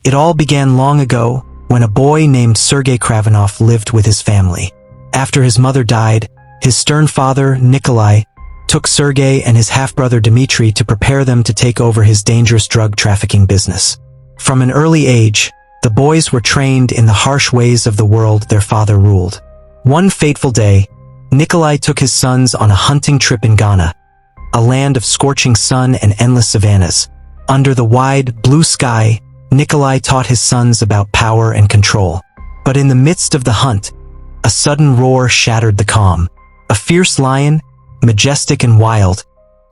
It all began long ago, when a boy named Sergei Kravenov lived with his family. After his mother died, his stern father, Nikolai, took Sergei and his half-brother Dmitry to prepare them to take over his dangerous drug trafficking business. From an early age, the boys were trained in the harsh ways of the world their father ruled. One fateful day, Nikolai took his sons on a hunting trip in Ghana, a land of scorching sun and endless savannas. Under the wide, blue sky, Nikolai taught his sons about power and control. But in the midst of the hunt, a sudden roar shattered the calm. A fierce lion, majestic and wild,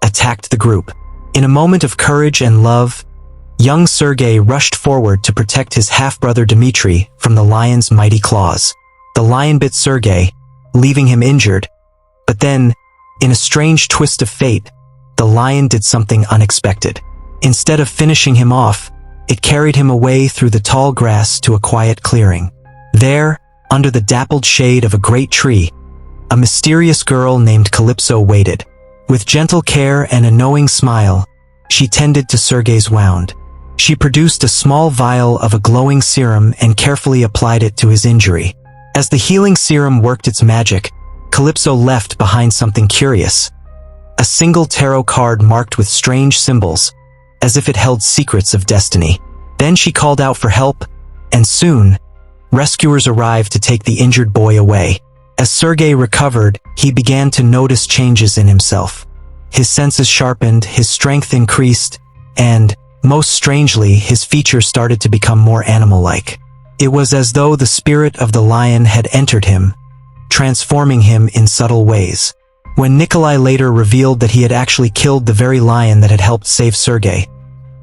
attacked the group. In a moment of courage and love, young Sergei rushed forward to protect his half-brother Dmitry from the lion's mighty claws. The lion bit Sergei, leaving him injured. But then, in a strange twist of fate, the lion did something unexpected. Instead of finishing him off, it carried him away through the tall grass to a quiet clearing. There, under the dappled shade of a great tree, a mysterious girl named Calypso waited. With gentle care and a knowing smile, she tended to Sergei's wound. She produced a small vial of a glowing serum and carefully applied it to his injury. As the healing serum worked its magic, Calypso left behind something curious. A single tarot card marked with strange symbols, as if it held secrets of destiny. Then she called out for help, and soon, rescuers arrived to take the injured boy away. As Sergei recovered, he began to notice changes in himself. His senses sharpened, his strength increased, and, most strangely, his features started to become more animal-like. It was as though the spirit of the lion had entered him, transforming him in subtle ways. When Nikolai later revealed that he had actually killed the very lion that had helped save Sergei,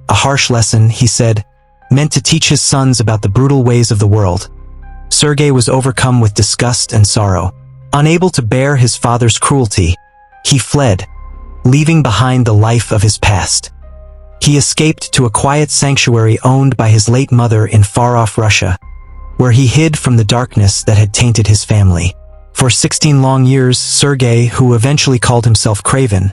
a harsh lesson, he said, meant to teach his sons about the brutal ways of the world, Sergei was overcome with disgust and sorrow. Unable to bear his father's cruelty, he fled, leaving behind the life of his past. He escaped to a quiet sanctuary owned by his late mother in far-off Russia, where he hid from the darkness that had tainted his family. For 16 long years, Sergei, who eventually called himself Kraven,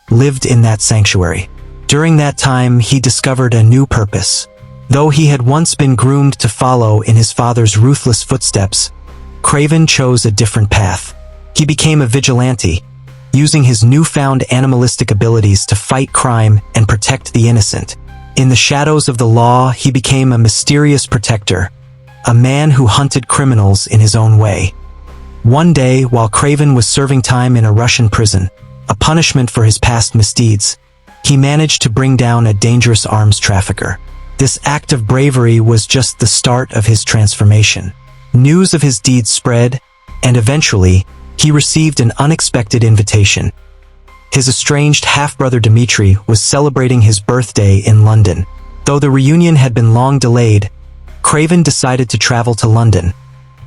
lived in that sanctuary. During that time, he discovered a new purpose. Though he had once been groomed to follow in his father's ruthless footsteps, Kraven chose a different path. He became a vigilante, using his newfound animalistic abilities to fight crime and protect the innocent. In the shadows of the law, he became a mysterious protector, a man who hunted criminals in his own way. One day, while Kraven was serving time in a Russian prison, a punishment for his past misdeeds, he managed to bring down a dangerous arms trafficker. This act of bravery was just the start of his transformation. News of his deeds spread, and eventually, he received an unexpected invitation. His estranged half-brother Dmitry was celebrating his birthday in London. Though the reunion had been long delayed, Kraven decided to travel to London,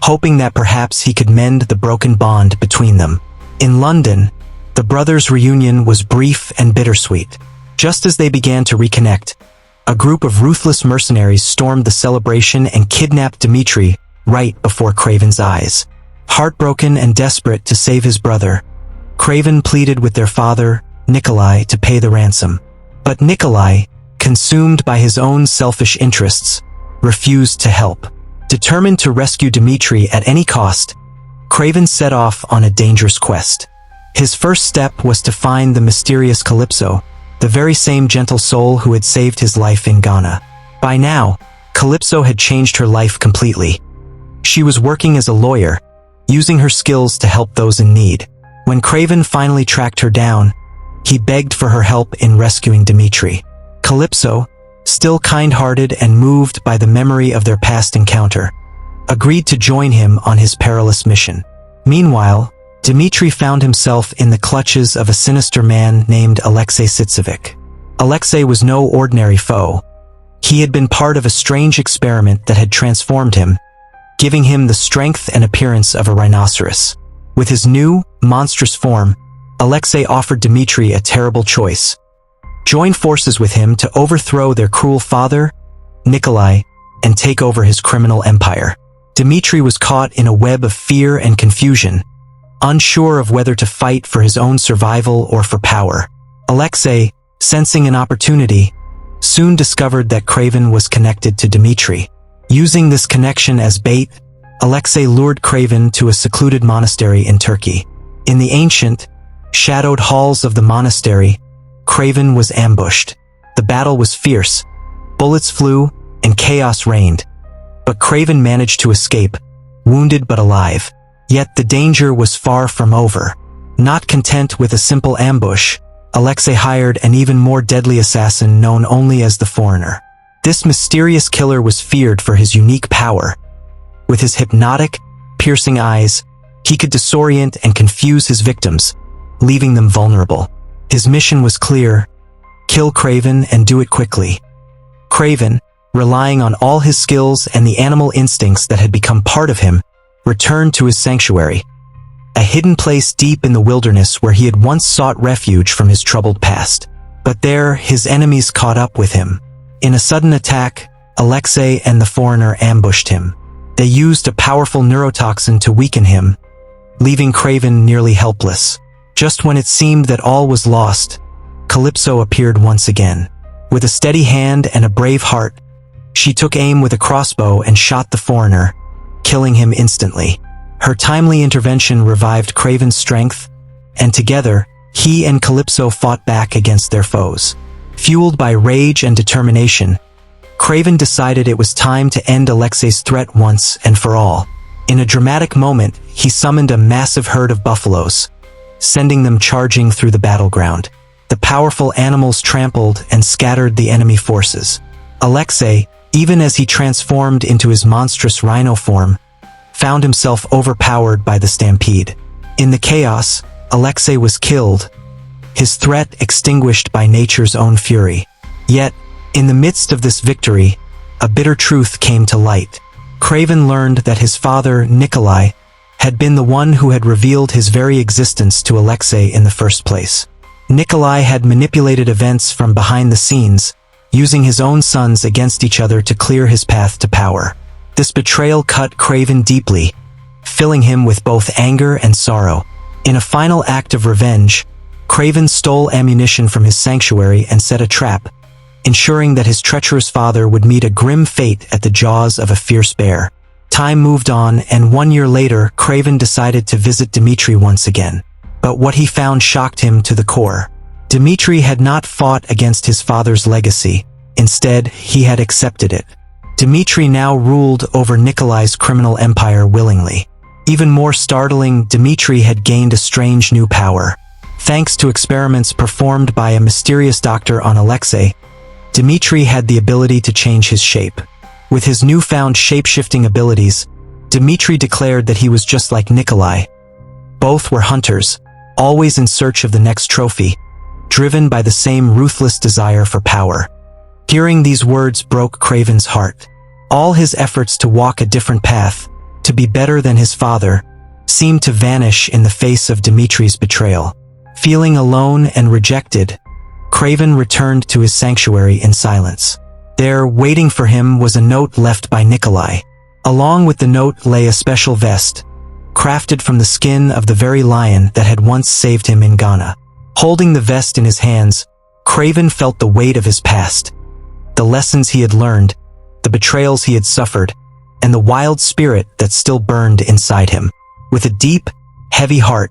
hoping that perhaps he could mend the broken bond between them. In London, the brothers' reunion was brief and bittersweet. Just as they began to reconnect, a group of ruthless mercenaries stormed the celebration and kidnapped Dmitry right before Kraven's eyes. Heartbroken and desperate to save his brother, Kraven pleaded with their father, Nikolai, to pay the ransom. But Nikolai, consumed by his own selfish interests, refused to help. Determined to rescue Dmitry at any cost, Kraven set off on a dangerous quest. His first step was to find the mysterious Calypso, the very same gentle soul who had saved his life in Ghana. By now, Calypso had changed her life completely. She was working as a lawyer, using her skills to help those in need. When Kraven finally tracked her down, he begged for her help in rescuing Dmitry. Calypso, still kind-hearted and moved by the memory of their past encounter, agreed to join him on his perilous mission. Meanwhile, Dmitry found himself in the clutches of a sinister man named Alexei Sitsevic. Alexei was no ordinary foe. He had been part of a strange experiment that had transformed him, giving him the strength and appearance of a rhinoceros. With his new, monstrous form, Alexei offered Dmitry a terrible choice: join forces with him to overthrow their cruel father, Nikolai, and take over his criminal empire. Dmitry was caught in a web of fear and confusion, unsure of whether to fight for his own survival or for power. Alexei, sensing an opportunity, soon discovered that Kraven was connected to Dmitri. Using this connection as bait, Alexei lured Kraven to a secluded monastery in Turkey. In the ancient, shadowed halls of the monastery, Kraven was ambushed. The battle was fierce, bullets flew, and chaos reigned. But Kraven managed to escape, wounded but alive. Yet the danger was far from over. Not content with a simple ambush, Alexei hired an even more deadly assassin known only as the Foreigner. This mysterious killer was feared for his unique power. With his hypnotic, piercing eyes, he could disorient and confuse his victims, leaving them vulnerable. His mission was clear: kill Kraven and do it quickly. Kraven, relying on all his skills and the animal instincts that had become part of him, returned to his sanctuary, a hidden place deep in the wilderness where he had once sought refuge from his troubled past. But there, his enemies caught up with him. In a sudden attack, Alexei and the Foreigner ambushed him. They used a powerful neurotoxin to weaken him, leaving Kraven nearly helpless. Just when it seemed that all was lost, Calypso appeared once again. With a steady hand and a brave heart, she took aim with a crossbow and shot the Foreigner, killing him instantly. Her timely intervention revived Kraven's strength, and together, he and Calypso fought back against their foes. Fueled by rage and determination, Kraven decided it was time to end Alexei's threat once and for all. In a dramatic moment, he summoned a massive herd of buffaloes, sending them charging through the battleground. The powerful animals trampled and scattered the enemy forces. Alexei, even as he transformed into his monstrous rhino form, found himself overpowered by the stampede. In the chaos, Alexei was killed, his threat extinguished by nature's own fury. Yet, in the midst of this victory, a bitter truth came to light. Kraven learned that his father, Nikolai, had been the one who had revealed his very existence to Alexei in the first place. Nikolai had manipulated events from behind the scenes, using his own sons against each other to clear his path to power. This betrayal cut Kraven deeply, filling him with both anger and sorrow. In a final act of revenge, Kraven stole ammunition from his sanctuary and set a trap, ensuring that his treacherous father would meet a grim fate at the jaws of a fierce bear. Time moved on, and 1 year later, Kraven decided to visit Dmitri once again. But what he found shocked him to the core. Dmitri had not fought against his father's legacy. Instead, he had accepted it. Dmitri now ruled over Nikolai's criminal empire willingly. Even more startling, Dmitri had gained a strange new power. Thanks to experiments performed by a mysterious doctor on Alexei, Dmitri had the ability to change his shape. With his newfound shape-shifting abilities, Dmitri declared that he was just like Nikolai. Both were hunters, always in search of the next trophy, driven by the same ruthless desire for power. Hearing these words broke Kraven's heart. All his efforts to walk a different path, to be better than his father, seemed to vanish in the face of Dmitri's betrayal. Feeling alone and rejected, Kraven returned to his sanctuary in silence. There, waiting for him, was a note left by Nikolai. Along with the note lay a special vest, crafted from the skin of the very lion that had once saved him in Ghana. Holding the vest in his hands, Kraven felt the weight of his past, the lessons he had learned, the betrayals he had suffered, and the wild spirit that still burned inside him. With a deep, heavy heart,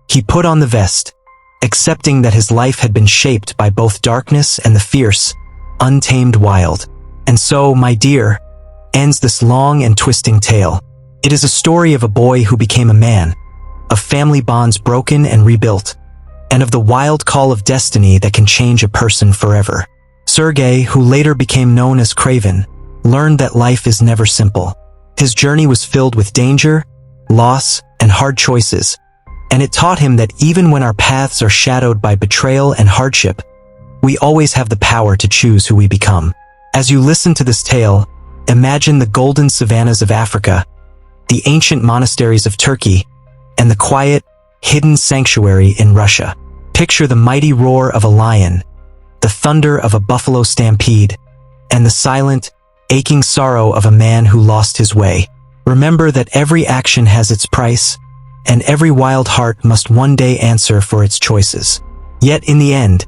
he put on the vest, accepting that his life had been shaped by both darkness and the fierce, untamed wild. And so, my dear, ends this long and twisting tale. It is a story of a boy who became a man, of family bonds broken and rebuilt, and of the wild call of destiny that can change a person forever. Sergei, who later became known as Kraven, learned that life is never simple. His journey was filled with danger, loss, and hard choices, and it taught him that even when our paths are shadowed by betrayal and hardship, we always have the power to choose who we become. As you listen to this tale, imagine the golden savannas of Africa, the ancient monasteries of Turkey, and the quiet, hidden sanctuary in Russia. Picture the mighty roar of a lion, the thunder of a buffalo stampede, and the silent, aching sorrow of a man who lost his way. Remember that every action has its price, and every wild heart must one day answer for its choices. Yet in the end,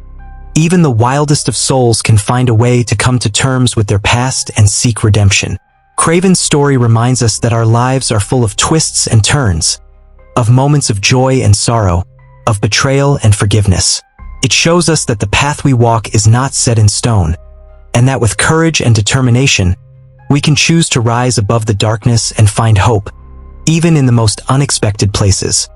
Even the wildest of souls can find a way to come to terms with their past and seek redemption. Kraven's story reminds us that our lives are full of twists and turns, of moments of joy and sorrow, of betrayal and forgiveness. It shows us that the path we walk is not set in stone, and that with courage and determination, we can choose to rise above the darkness and find hope, even in the most unexpected places.